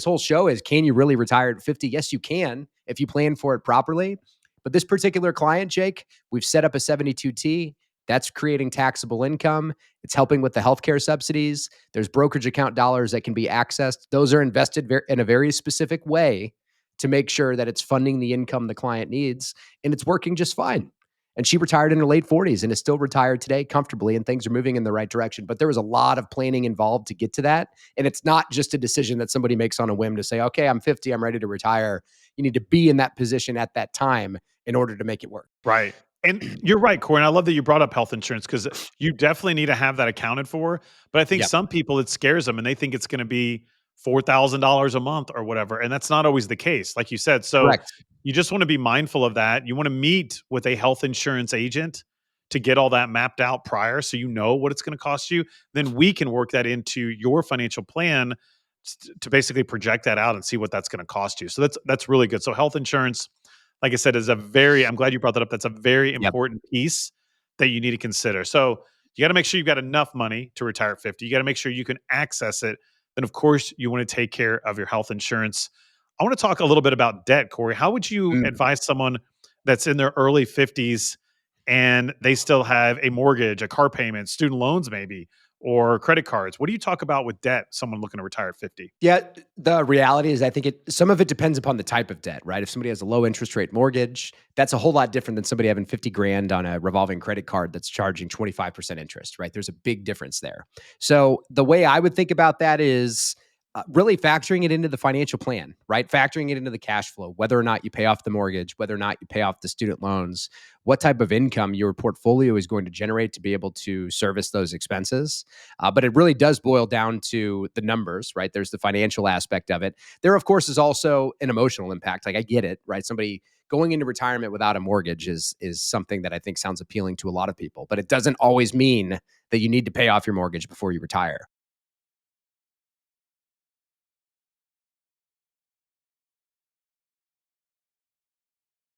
This whole show is, can you really retire at 50? Yes, you can if you plan for it properly. But this particular client, Jake, we've set up a 72T. That's creating taxable income. It's helping with the healthcare subsidies. There's brokerage account dollars that can be accessed. Those are invested in a very specific way to make sure that it's funding the income the client needs, and it's working just fine. And she retired in her late 40s and is still retired today comfortably, and things are moving in the right direction. But there was a lot of planning involved to get to that. And it's not just a decision that somebody makes on a whim to say, okay, I'm 50, I'm ready to retire. You need to be in that position at that time in order to make it work. Right. And you're right, Cory. And I love that you brought up health insurance because you definitely need to have that accounted for. But I think Yep. some people, it scares them and they think it's going to be $4,000 a month or whatever. And that's not always the case, like you said. So Correct. you just want to be mindful of that. You want to meet with a health insurance agent to get all that mapped out prior so you know what it's going to cost you. Then we can work that into your financial plan to basically project that out and see what that's going to cost you. So that's really good. So health insurance, like I said, is I'm glad you brought that up. That's a very Yep. important piece that you need to consider. So you got to make sure you've got enough money to retire at 50. You got to make sure you can access it. Then, of course, you want to take care of your health insurance. I want to talk a little bit about debt, Cory. How would you advise someone that's in their early 50s and they still have a mortgage, a car payment, student loans maybe, or credit cards? What do you talk about with debt, someone looking to retire at 50? Yeah, the reality is I think some of it depends upon the type of debt, right? If somebody has a low interest rate mortgage, that's a whole lot different than somebody having 50 grand on a revolving credit card that's charging 25% interest, right? There's a big difference there. So the way I would think about that is really factoring it into the financial plan, right? Factoring it into the cash flow, whether or not you pay off the mortgage, whether or not you pay off the student loans, what type of income your portfolio is going to generate to be able to service those expenses. But it really does boil down to the numbers, right? There's the financial aspect of it. There, of course, is also an emotional impact. Like I get it, right? Somebody going into retirement without a mortgage is something that I think sounds appealing to a lot of people, but it doesn't always mean that you need to pay off your mortgage before you retire.